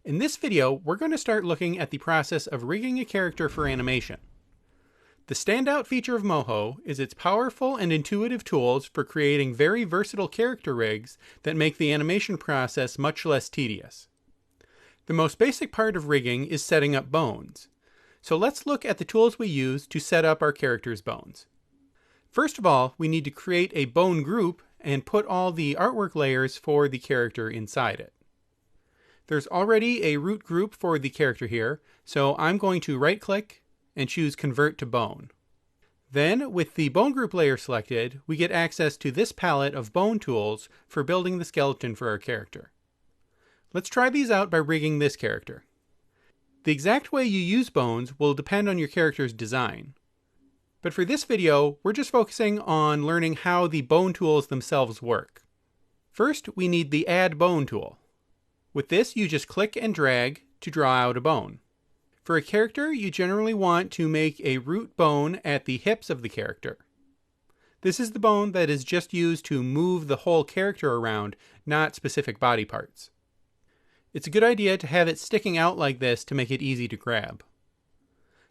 In this video, we're going to start looking at the process of rigging a character for animation. The standout feature of Moho is its powerful and intuitive tools for creating very versatile character rigs that make the animation process much less tedious. The most basic part of rigging is setting up bones. So let's look at the tools we use to set up our character's bones. First of all, we need to create a bone group and put all the artwork layers for the character inside it. There's already a root group for the character here, so I'm going to right-click and choose Convert to Bone. Then, with the bone group layer selected, we get access to this palette of bone tools for building the skeleton for our character. Let's try these out by rigging this character. The exact way you use bones will depend on your character's design. But for this video, we're just focusing on learning how the bone tools themselves work. First, we need the Add Bone tool. With this, you just click and drag to draw out a bone. For a character, you generally want to make a root bone at the hips of the character. This is the bone that is just used to move the whole character around, not specific body parts. It's a good idea to have it sticking out like this to make it easy to grab.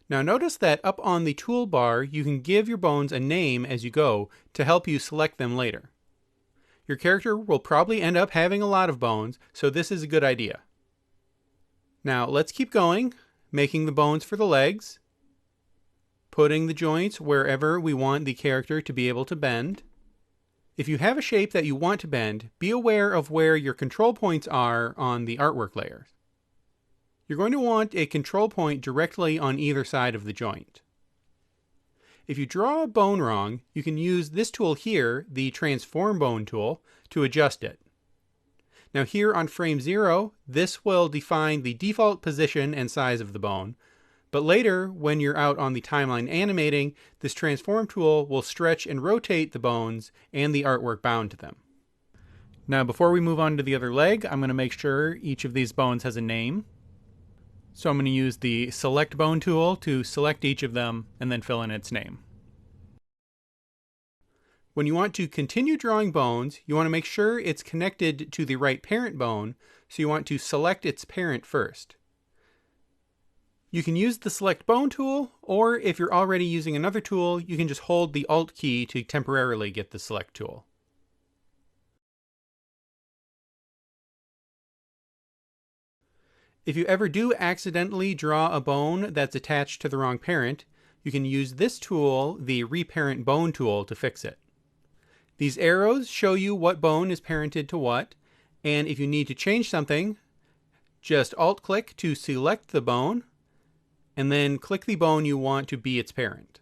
Now notice that up on the toolbar, you can give your bones a name as you go to help you select them later. Your character will probably end up having a lot of bones, so this is a good idea. Now let's keep going, making the bones for the legs, putting the joints wherever we want the character to be able to bend. If you have a shape that you want to bend, be aware of where your control points are on the artwork layers. You're going to want a control point directly on either side of the joint. If you draw a bone wrong, you can use this tool here, the Transform Bone tool, to adjust it. Now here on frame 0, this will define the default position and size of the bone, but later, when you're out on the timeline animating, this Transform tool will stretch and rotate the bones and the artwork bound to them. Now before we move on to the other leg, I'm going to make sure each of these bones has a name. So I'm going to use the Select Bone tool to select each of them and then fill in its name. When you want to continue drawing bones, you want to make sure it's connected to the right parent bone, so you want to select its parent first. You can use the Select Bone tool, or if you're already using another tool, you can just hold the Alt key to temporarily get the Select tool. If you ever do accidentally draw a bone that's attached to the wrong parent, you can use this tool, the Reparent Bone tool, to fix it. These arrows show you what bone is parented to what, and if you need to change something, just Alt-click to select the bone, and then click the bone you want to be its parent.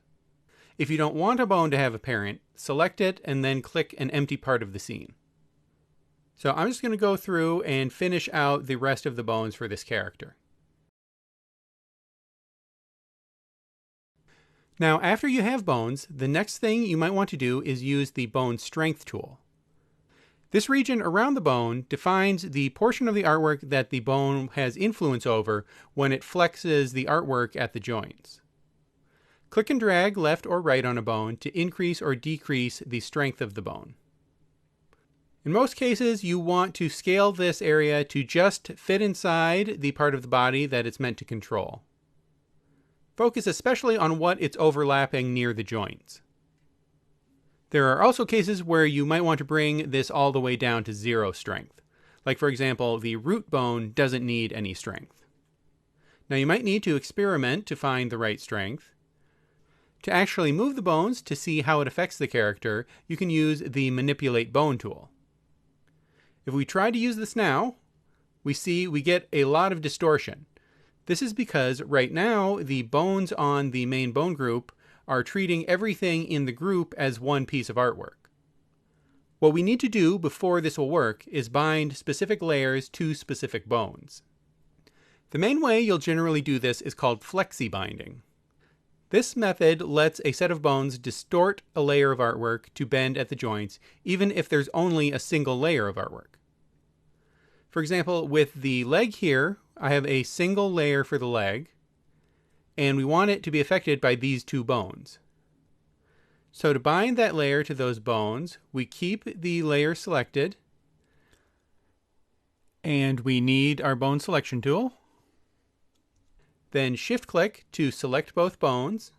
If you don't want a bone to have a parent, select it and then click an empty part of the scene. So I'm just going to go through and finish out the rest of the bones for this character. Now, after you have bones, the next thing you might want to do is use the Bone Strength tool. This region around the bone defines the portion of the artwork that the bone has influence over when it flexes the artwork at the joints. Click and drag left or right on a bone to increase or decrease the strength of the bone. In most cases, you want to scale this area to just fit inside the part of the body that it's meant to control. Focus especially on what it's overlapping near the joints. There are also cases where you might want to bring this all the way down to 0 strength. Like for example, the root bone doesn't need any strength. Now you might need to experiment to find the right strength. To actually move the bones to see how it affects the character, you can use the Manipulate Bone tool. If we try to use this now, we see we get a lot of distortion. This is because right now the bones on the main bone group are treating everything in the group as one piece of artwork. What we need to do before this will work is bind specific layers to specific bones. The main way you'll generally do this is called flexi binding. This method lets a set of bones distort a layer of artwork to bend at the joints, even if there's only a single layer of artwork. For example, with the leg here, I have a single layer for the leg, and we want it to be affected by these two bones. So to bind that layer to those bones, we keep the layer selected, And we need our bone selection tool. Then shift click to select both bones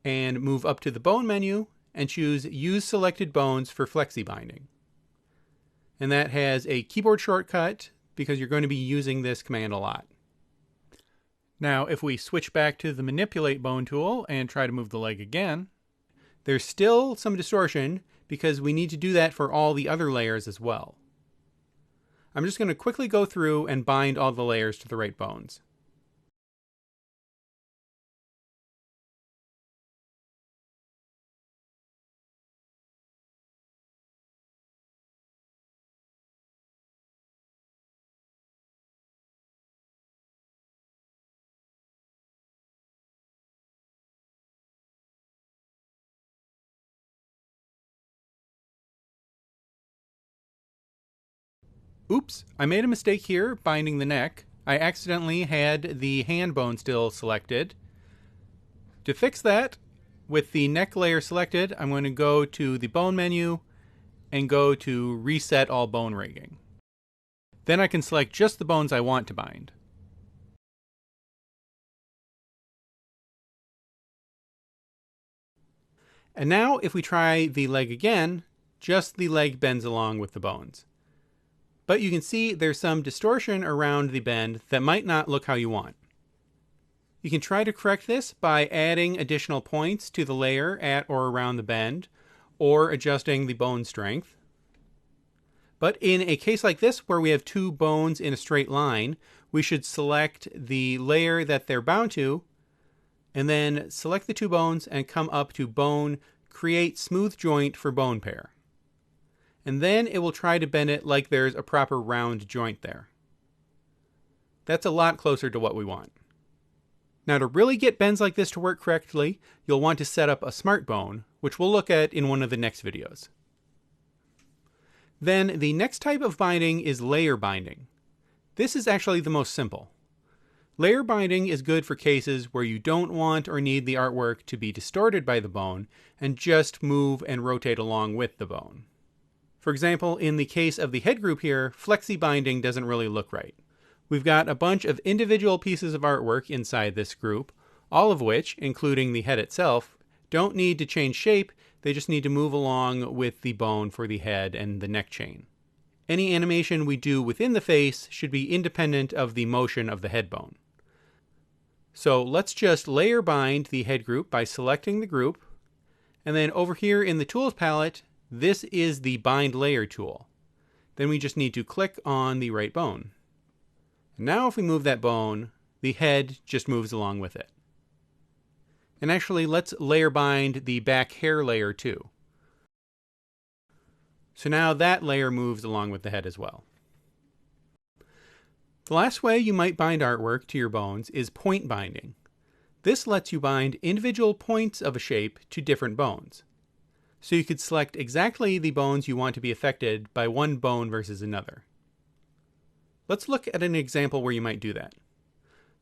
and move up to the bone menu and choose use selected bones for flexi binding. And that has a keyboard shortcut because you're going to be using this command a lot. Now, if we switch back to the manipulate bone tool and try to move the leg again, there's still some distortion because we need to do that for all the other layers as well. I'm just going to quickly go through and bind all the layers to the right bones. Oops, I made a mistake here binding the neck. I accidentally had the hand bone still selected. To fix that, with the neck layer selected, I'm going to go to the bone menu and go to reset all bone rigging. Then I can select just the bones I want to bind. And now if we try the leg again, just the leg bends along with the bones. But you can see there's some distortion around the bend that might not look how you want. You can try to correct this by adding additional points to the layer at or around the bend, or adjusting the bone strength. But in a case like this, where we have two bones in a straight line, we should select the layer that they're bound to, and then select the two bones and come up to Bone, Create Smooth Joint for Bone Pair. And then it will try to bend it like there's a proper round joint there. That's a lot closer to what we want. Now, to really get bends like this to work correctly, you'll want to set up a smart bone, which we'll look at in one of the next videos. Then the next type of binding is layer binding. This is actually the most simple. Layer binding is good for cases where you don't want or need the artwork to be distorted by the bone and just move and rotate along with the bone. For example, in the case of the head group here, flexi binding doesn't really look right. We've got a bunch of individual pieces of artwork inside this group, all of which, including the head itself, don't need to change shape, they just need to move along with the bone for the head and the neck chain. Any animation we do within the face should be independent of the motion of the head bone. So let's just layer bind the head group by selecting the group, and then over here in the Tools palette, this is the Bind Layer tool. Then we just need to click on the right bone. Now if we move that bone, the head just moves along with it. And actually, let's layer bind the back hair layer too. So now that layer moves along with the head as well. The last way you might bind artwork to your bones is point binding. This lets you bind individual points of a shape to different bones. So you could select exactly the bones you want to be affected by one bone versus another. Let's look at an example where you might do that.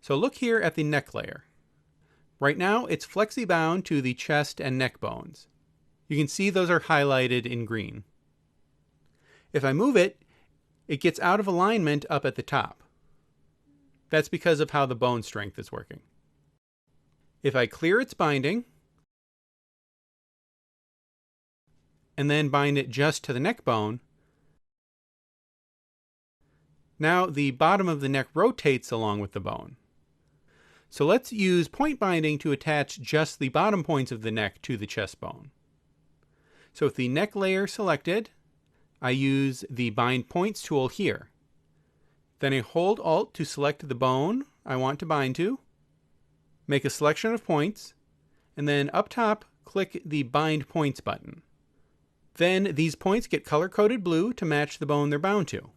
So look here at the neck layer. Right now it's flexi bound to the chest and neck bones. You can see those are highlighted in green. If I move it, it gets out of alignment up at the top. That's because of how the bone strength is working. If I clear its binding, and then bind it just to the neck bone, now the bottom of the neck rotates along with the bone. So let's use point binding to attach just the bottom points of the neck to the chest bone. So with the neck layer selected, I use the Bind Points tool here. Then I hold Alt to select the bone I want to bind to, make a selection of points, and then up top, click the Bind Points button. Then these points get color-coded blue to match the bone they're bound to.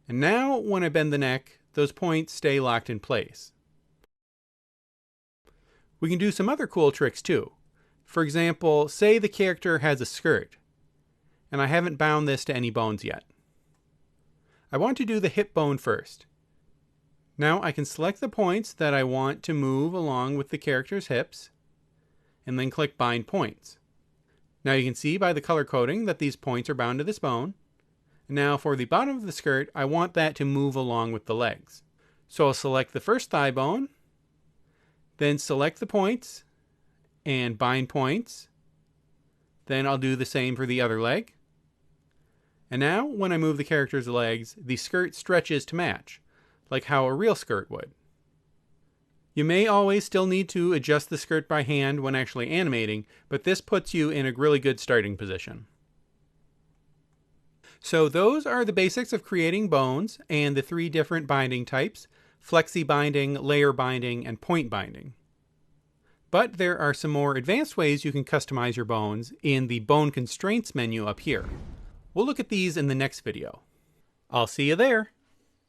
And now, when I bend the neck, those points stay locked in place. We can do some other cool tricks too. For example, say the character has a skirt, and I haven't bound this to any bones yet. I want to do the hip bone first. Now I can select the points that I want to move along with the character's hips, and then click Bind Points. Now you can see by the color coding that these points are bound to this bone, Now for the bottom of the skirt, I want that to move along with the legs. So I'll select the first thigh bone, then select the points and bind points. Then I'll do the same for the other leg. And now when I move the character's legs, the skirt stretches to match, like how a real skirt would. You may always still need to adjust the skirt by hand when actually animating, but this puts you in a really good starting position. So those are the basics of creating bones and the 3 different binding types: flexi binding, layer binding, and point binding. But there are some more advanced ways you can customize your bones in the Bone Constraints menu up here. We'll look at these in the next video. I'll see you there.